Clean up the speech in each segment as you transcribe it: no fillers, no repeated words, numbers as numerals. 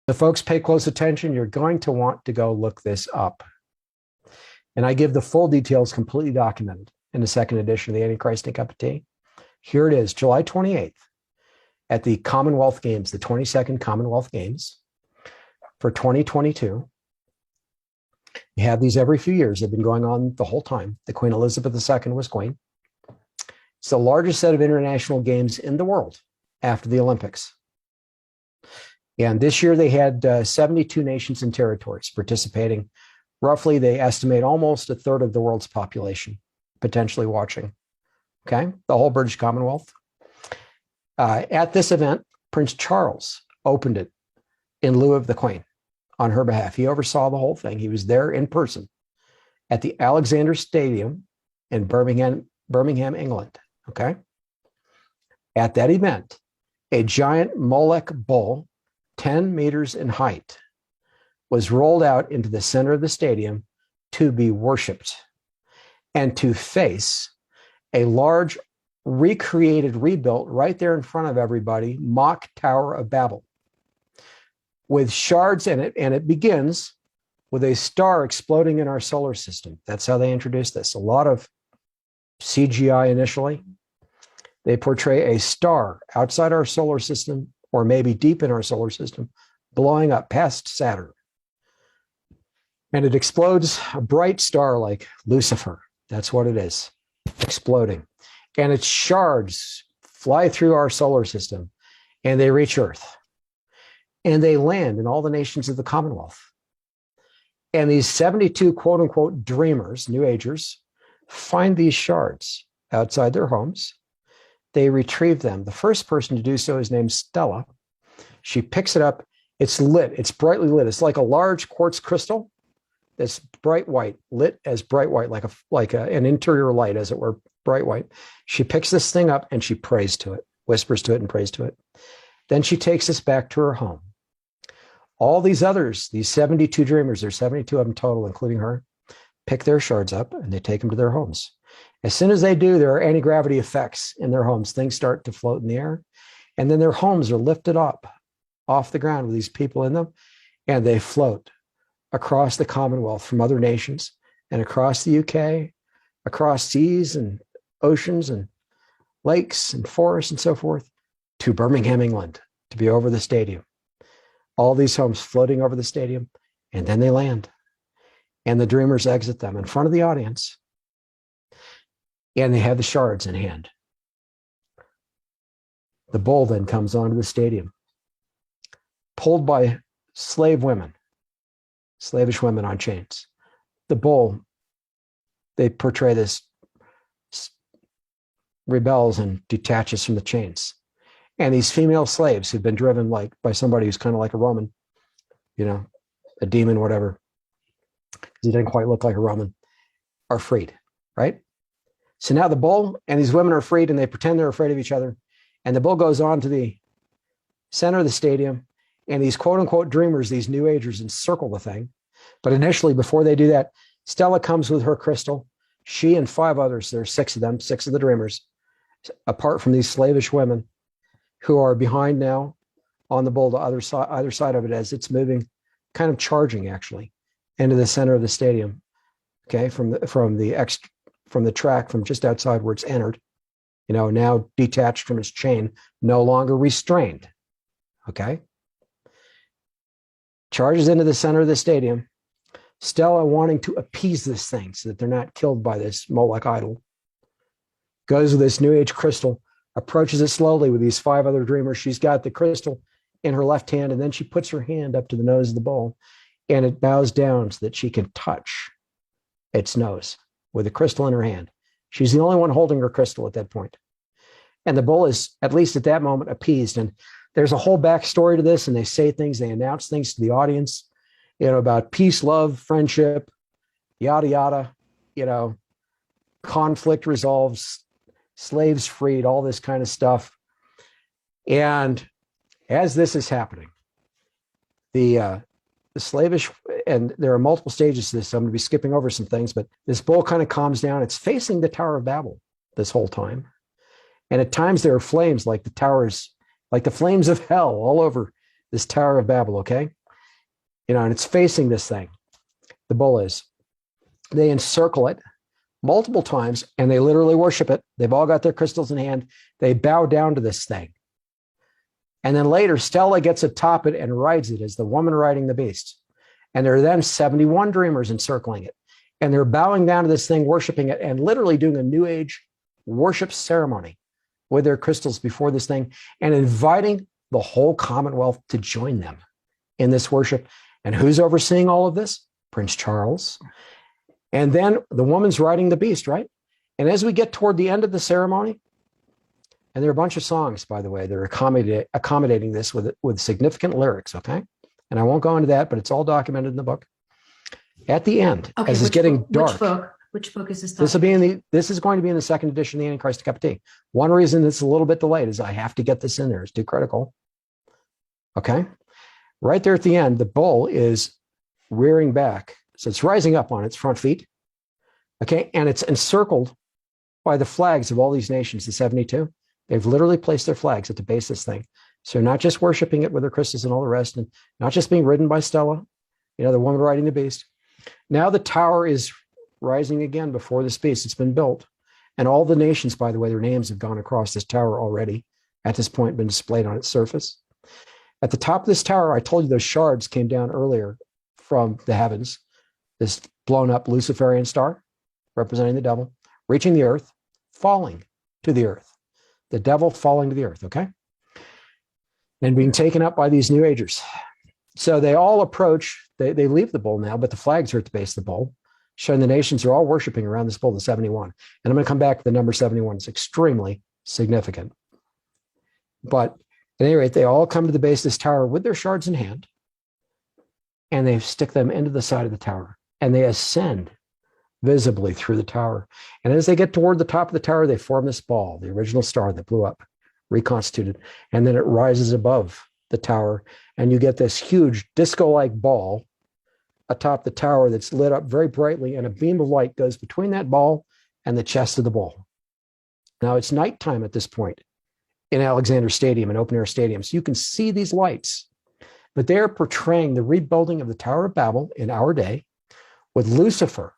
The folks pay close attention. You're going to want to go look this up. And I give the full details completely documented in the second edition of the Antichrist and Cup of Tea. Here it is, July 28th at the Commonwealth Games, the 22nd Commonwealth Games for 2022. You have these every few years. They've been going on the whole time. The Queen Elizabeth II was queen. It's the largest set of international games in the world after the Olympics. And this year they had 72 nations and territories participating. Roughly, they estimate almost a third of the world's population potentially watching. Okay, the whole British Commonwealth. At this event, Prince Charles opened it in lieu of the Queen on her behalf. He oversaw the whole thing. He was there in person at the Alexander Stadium in Birmingham, England. Okay. At that event, a giant Molech bull, 10 meters in height, was rolled out into the center of the stadium to be worshiped and to face a large, recreated, rebuilt, right there in front of everybody, mock Tower of Babel with shards in it. And it begins with a star exploding in our solar system. That's how they introduced this. A lot of CGI initially. They portray a star outside our solar system, or maybe deep in our solar system, blowing up past Saturn. And it explodes, a bright star like Lucifer. That's what it is, exploding. And its shards fly through our solar system and they reach Earth. And they land in all the nations of the Commonwealth. And these 72 quote unquote dreamers, New Agers, find these shards outside their homes. They retrieve them. The first person to do so is named Stella. She picks it up. It's lit. It's brightly lit. It's like a large quartz crystal that's bright white, lit as bright white, like an interior light, as it were, bright white. She picks this thing up and she prays to it, whispers to it and prays to it. Then she takes us back to her home. All these others, these 72 dreamers, there's 72 of them total, including her, pick their shards up and they take them to their homes. As soon as they do, there are anti-gravity effects in their homes. Things start to float in the air. And then their homes are lifted up off the ground with these people in them, and they float across the Commonwealth from other nations and across the UK, across seas and oceans and lakes and forests and so forth to Birmingham, England, to be over the stadium. All these homes floating over the stadium, and then they land. And the dreamers exit them in front of the audience. And they have the shards in hand. The bull then comes onto the stadium, pulled by slave women, slavish women on chains. The bull, they portray this, rebels and detaches from the chains. And these female slaves who've been driven like by somebody who's kind of like a Roman, a demon, whatever, because he doesn't quite look like a Roman, are freed, right? So now the bull and these women are freed and they pretend they're afraid of each other. And the bull goes on to the center of the stadium, and these quote unquote dreamers, these New Agers, encircle the thing. But initially, before they do that, Stella comes with her crystal. She and 5 others, there's 6 of them, 6 of the dreamers, apart from these slavish women who are behind now on the bull to either side of it as it's moving, kind of charging actually into the center of the stadium. Okay, from the track from just outside where it's entered, now detached from its chain, no longer restrained. Okay. Charges into the center of the stadium. Stella, wanting to appease this thing so that they're not killed by this Molech idol, goes with this New Age crystal, approaches it slowly with these 5 other dreamers. She's got the crystal in her left hand, and then she puts her hand up to the nose of the bull, and it bows down so that she can touch its nose with the crystal in her hand. She's the only one holding her crystal at that point. And the bull is, at least at that moment, appeased. And there's a whole backstory to this, and they say things, they announce things to the audience, about peace, love, friendship, yada, yada, conflict resolves, slaves freed, all this kind of stuff. And as this is happening, the slavish, and there are multiple stages to this, so I'm going to be skipping over some things, but this bull kind of calms down. It's facing the Tower of Babel this whole time. And at times there are flames like the flames of hell all over this Tower of Babel, okay? and it's facing this thing. The bull is. They encircle it multiple times, and they literally worship it. They've all got their crystals in hand. They bow down to this thing. And then later, Stella gets atop it and rides it as the woman riding the beast. And there are then 71 dreamers encircling it. And they're bowing down to this thing, worshiping it, and literally doing a New Age worship ceremony with their crystals before this thing, and inviting the whole Commonwealth to join them in this worship. And who's overseeing all of this? Prince Charles. And then the woman's riding the beast, right? And as we get toward the end of the ceremony, and there are a bunch of songs, by the way, they're accommodating this with significant lyrics, okay? And I won't go into that, but it's all documented in the book. At the end, okay, as it's getting dark. Which book is this? This is going to be in the second edition of the Antichrist Cup of Tea. One reason it's a little bit delayed is I have to get this in there. It's too critical. Okay? Right there at the end, the bull is rearing back. So it's rising up on its front feet. Okay? And it's encircled by the flags of all these nations, the 72. They've literally placed their flags at the base of this thing. So not just worshiping it with their crystals and all the rest, and not just being ridden by Stella, the woman riding the beast. Now the tower is rising again before this beast. It's been built. And all the nations, by the way, their names have gone across this tower already, at this point, been displayed on its surface. At the top of this tower, I told you those shards came down earlier from the heavens, this blown up Luciferian star, representing the devil, reaching the earth, falling to the earth. The devil falling to the earth, okay? And being taken up by these New Agers. So they all approach, they leave the bull now, but the flags are at the base of the bull, showing the nations are all worshiping around this bull, the 71. And I'm going to come back to the number 71. It's extremely significant. But at any rate, they all come to the base of this tower with their shards in hand, and they stick them into the side of the tower, and they ascend visibly through the tower. And as they get toward the top of the tower, they form this ball, the original star that blew up, reconstituted, and then it rises above the tower, and you get this huge disco-like ball atop the tower that's lit up very brightly, and a beam of light goes between that ball and the chest of the bull. Now it's nighttime at this point in Alexander Stadium, an open-air stadium, so you can see these lights, but they're portraying the rebuilding of the Tower of Babel in our day, with Lucifer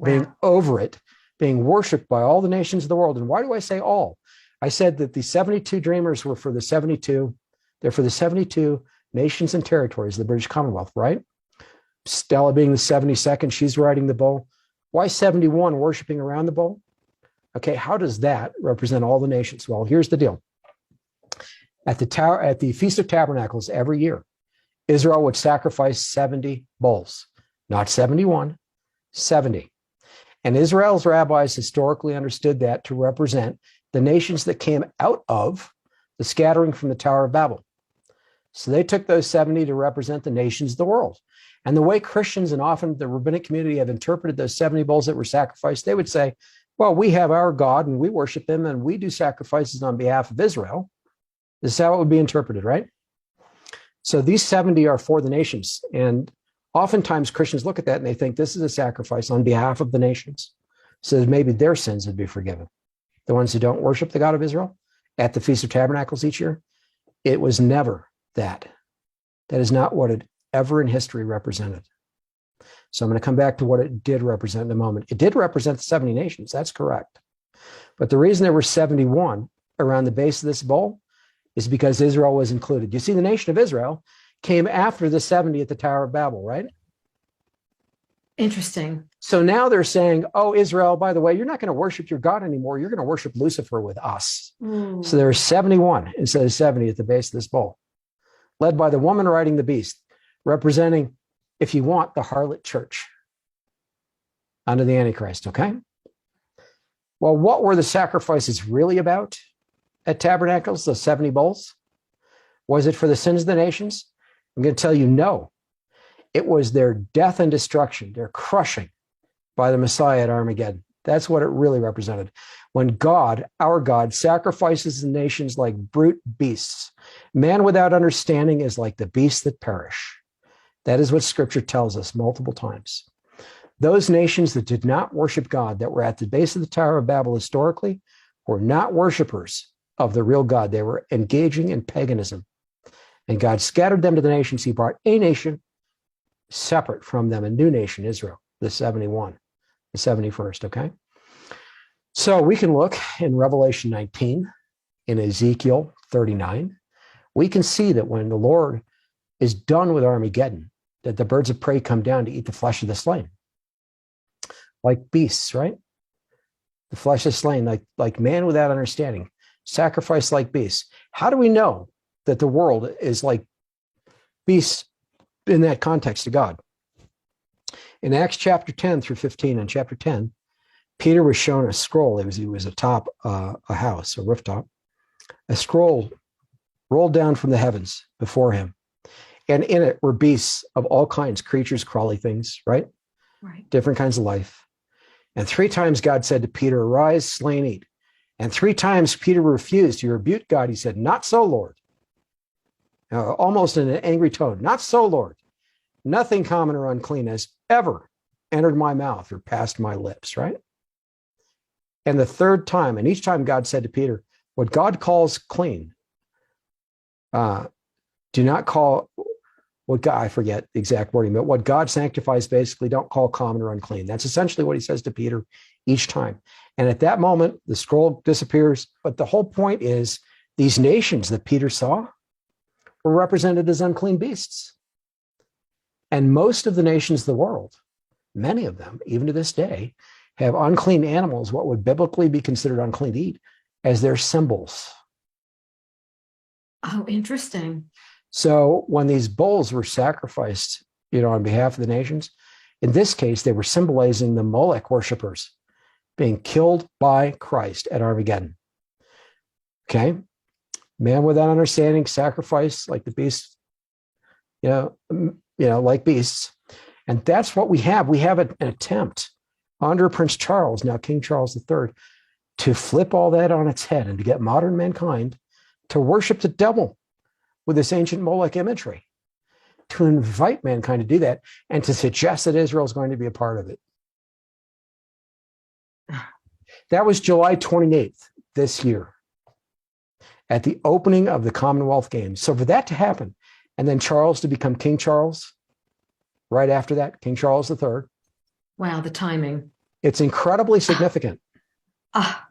being over it, being worshipped by all the nations of the world. And why do I say all? I said that the 72 dreamers were for the 72, they're for the 72 nations and territories of the British Commonwealth, right? Stella being the 72nd, she's riding the bull. Why 71 worshiping around the bull? Okay, how does that represent all the nations? Well, here's the deal. At the Feast of Tabernacles every year, Israel would sacrifice 70 bulls, not 71, 70. And Israel's rabbis historically understood that to represent the nations that came out of the scattering from the Tower of Babel. So they took those 70 to represent the nations of the world. And the way Christians and often the rabbinic community have interpreted those 70 bulls that were sacrificed, they would say, well, we have our God and we worship him and we do sacrifices on behalf of Israel. This is how it would be interpreted, right? So these 70 are for the nations. And oftentimes Christians look at that and they think this is a sacrifice on behalf of the nations, so that maybe their sins would be forgiven. The ones who don't worship the God of Israel at the Feast of Tabernacles each year, it was never that. That is not what it ever in history represented. So I'm going to come back to what it did represent in a moment. It did represent the 70 nations. That's correct. But the reason there were 71 around the base of this bowl is because Israel was included. You see, the nation of Israel came after the 70 at the Tower of Babel, right? Interesting. So now they're saying, oh, Israel, by the way, you're not going to worship your God anymore. You're going to worship Lucifer with us. So there are 71 instead of 70 at the base of this bowl, led by the woman riding the beast, representing, if you want, the harlot church under the Antichrist, okay? Well, what were the sacrifices really about at Tabernacles, the 70 bowls? Was it for the sins of the nations? I'm going to tell you no. It was their death and destruction, their crushing by the Messiah at Armageddon. That's what it really represented. When God, our God, sacrifices the nations like brute beasts, man without understanding is like the beasts that perish. That is what Scripture tells us multiple times. Those nations that did not worship God, that were at the base of the Tower of Babel historically, were not worshipers of the real God. They were engaging in paganism. And God scattered them to the nations. He brought a nation separate from them a new nation, Israel, the 71, the 71st, okay? So we can look in Revelation 19, in Ezekiel 39. We can see that when the Lord is done with Armageddon, that the birds of prey come down to eat the flesh of the slain. Like beasts, right? The flesh is slain, like man without understanding, sacrificed like beasts. How do we know that the world is like beasts in that context to God? In Acts chapter 10 through 15, in chapter 10, Peter was shown a scroll. He was atop a house, a rooftop. A scroll rolled down from the heavens before him. And in it were beasts of all kinds, creatures, crawly things, right? Right. Different kinds of life. And 3 times God said to Peter, arise, slay and eat. And 3 times Peter refused. He rebuked God. He said, not so, Lord. Almost in an angry tone. Not so, Lord. Nothing common or unclean has ever entered my mouth or passed my lips, right? And the 3rd time, and each time God said to Peter, what God calls clean, do not call what God, I forget the exact wording, but what God sanctifies, basically, don't call common or unclean. That's essentially what he says to Peter each time. And at that moment, the scroll disappears. But the whole point is these nations that Peter saw were represented as unclean beasts. And most of the nations of the world, many of them, even to this day, have unclean animals, what would biblically be considered unclean to eat, as their symbols. Oh, interesting. So when these bulls were sacrificed, on behalf of the nations, in this case, they were symbolizing the Molech worshipers being killed by Christ at Armageddon. Okay? Man without understanding, sacrifice like the beasts, like beasts. And that's what we have. We have an attempt under Prince Charles, now King Charles III, to flip all that on its head and to get modern mankind to worship the devil with this ancient Molech imagery, to invite mankind to do that and to suggest that Israel is going to be a part of it. That was July 28th this year at the opening of the Commonwealth Games. So for that to happen, and then Charles to become King Charles, right after that, King Charles III. Wow, the timing. It's incredibly significant.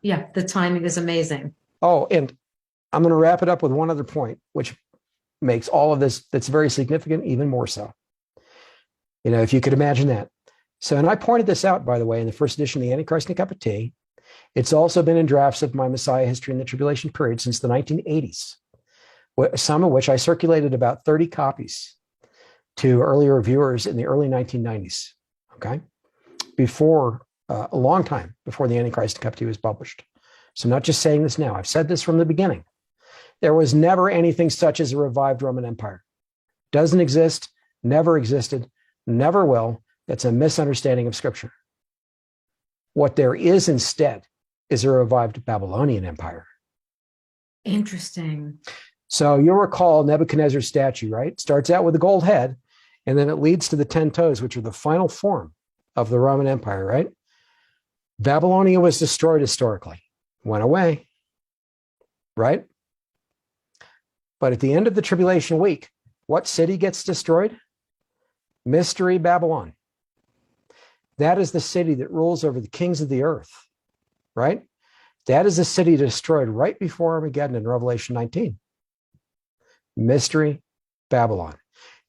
Yeah, the timing is amazing. Oh, and I'm going to wrap it up with one other point, which makes all of this that's very significant even more so. If you could imagine that. So, and I pointed this out, by the way, in the first edition of the Antichrist and a Cup of Tea. It's also been in drafts of my Messiah History in the Tribulation Period since the 1980s, some of which I circulated about 30 copies to earlier viewers in the early 1990s, okay? Before, a long time before the Antichrist and Cup of Tea was published. So I'm not just saying this now. I've said this from the beginning. There was never anything such as a revived Roman Empire. Doesn't exist, never existed, never will. That's a misunderstanding of Scripture. What there is instead is a revived Babylonian Empire. Interesting. So you'll recall Nebuchadnezzar's statue, right? Starts out with a gold head, and then it leads to the 10 toes, which are the final form of the Roman Empire, right? Babylonia was destroyed historically, went away, right? But at the end of the tribulation week, what city gets destroyed? Mystery Babylon. That is the city that rules over the kings of the earth, right? That is the city destroyed right before Armageddon in Revelation 19. Mystery Babylon.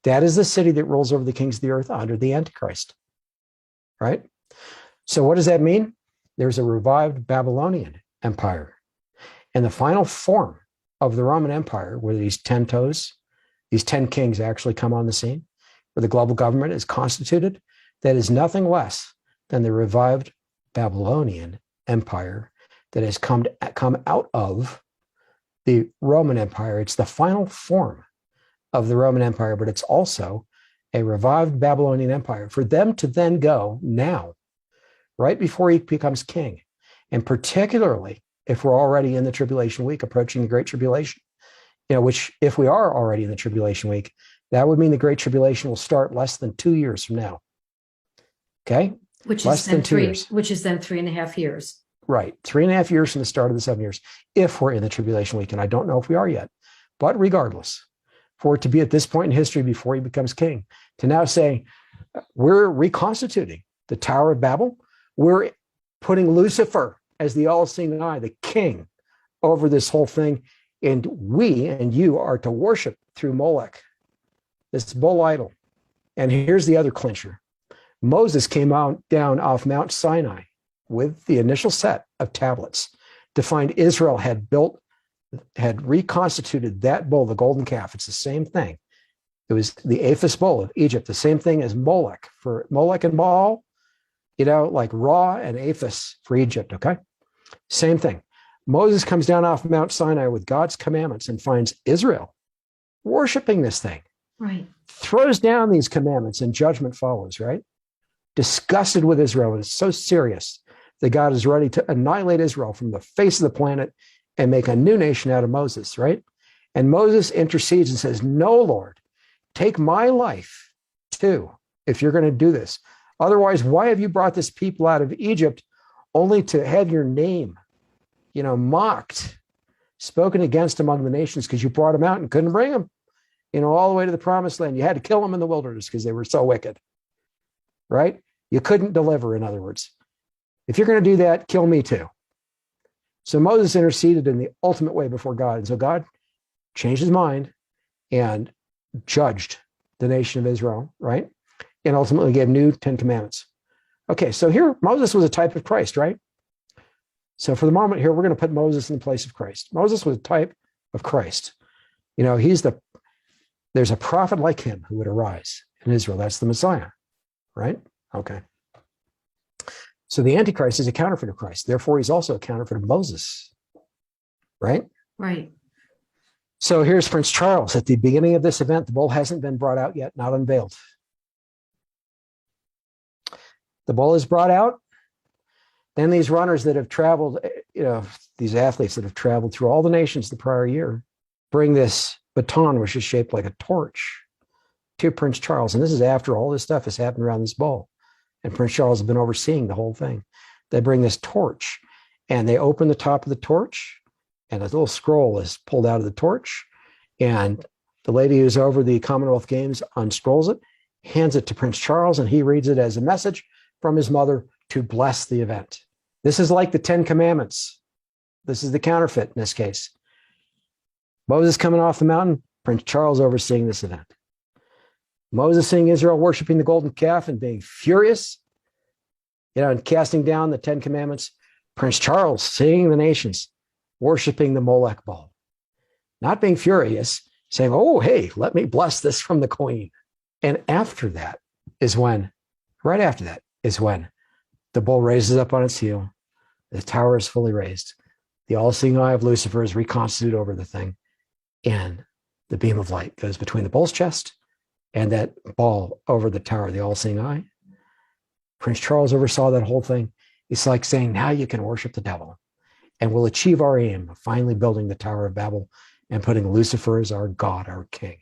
That is the city that rules over the kings of the earth under the Antichrist, right? So what does that mean? There's a revived Babylonian Empire. And the final form of the Roman Empire, where these 10 toes, these 10 kings actually come on the scene, where the global government is constituted, that is nothing less than the revived Babylonian Empire that has come out of the Roman Empire. It's the final form of the Roman Empire, but it's also a revived Babylonian Empire. For them to then go now, right before he becomes king, and particularly if we're already in the tribulation week, approaching the Great Tribulation, which if we are already in the tribulation week, that would mean the Great Tribulation will start less than 2 years from now. Okay? Which less is than then 2 years. Which is then 3.5 years. Right. 3.5 years from the start of the 7 years, if we're in the tribulation week. And I don't know if we are yet. But regardless, for it to be at this point in history before he becomes king, to now say, We're reconstituting the Tower of Babel. We're putting Lucifer as the all-seeing eye, the king over this whole thing. And we and you are to worship through Molech, this bull idol. And here's the other clincher. Moses came down off Mount Sinai with the initial set of tablets to find Israel had reconstituted that bull, the golden calf. It's the same thing. It was the Aphis bull of Egypt, the same thing as Molech for Molech and Baal, like Ra and Aphis for Egypt, okay? Same thing. Moses comes down off Mount Sinai with God's commandments and finds Israel worshiping this thing. Right. Throws down these commandments and judgment follows, right? Disgusted with Israel. It's so serious that God is ready to annihilate Israel from the face of the planet and make a new nation out of Moses, right? And Moses intercedes and says, no, Lord, take my life too, if you're going to do this. Otherwise, why have you brought this people out of Egypt only to have your name, mocked, spoken against among the nations because you brought them out and couldn't bring them, all the way to the promised land. You had to kill them in the wilderness because they were so wicked, right? You couldn't deliver, in other words. If you're going to do that, kill me too. So Moses interceded in the ultimate way before God. And so God changed his mind and judged the nation of Israel, right? And ultimately gave new 10 commandments. Okay, so here Moses was a type of Christ, right? So for the moment here, we're going to put Moses in the place of Christ. Moses was a type of Christ. There's a prophet like him who would arise in Israel. That's the Messiah, right? Okay. So the Antichrist is a counterfeit of Christ. Therefore, he's also a counterfeit of Moses, right? Right. So here's Prince Charles. At the beginning of this event, the bull hasn't been brought out yet, not unveiled. The bull is brought out. Then these runners that have traveled, these athletes that have traveled through all the nations the prior year, bring this baton, which is shaped like a torch, to Prince Charles. And this is after all this stuff has happened around this bull. And Prince Charles has been overseeing the whole thing. They bring this torch and they open the top of the torch and a little scroll is pulled out of the torch. And the lady who's over the Commonwealth Games unscrolls it, hands it to Prince Charles, and he reads it as a message from his mother to bless the event. This is like the 10 Commandments. This is the counterfeit in this case. Moses coming off the mountain, Prince Charles overseeing this event. Moses seeing Israel worshiping the golden calf and being furious, and casting down the 10 Commandments. Prince Charles seeing the nations worshiping the Molech bull. Not being furious, saying, oh, hey, let me bless this from the queen. And right after that is when the bull raises up on its heel. The tower is fully raised. The all-seeing eye of Lucifer is reconstituted over the thing. And the beam of light goes between the bull's chest and that ball over the tower, the all-seeing eye. Prince Charles oversaw that whole thing. It's like saying, now you can worship the devil. And we'll achieve our aim of finally building the Tower of Babel and putting Lucifer as our God, our king.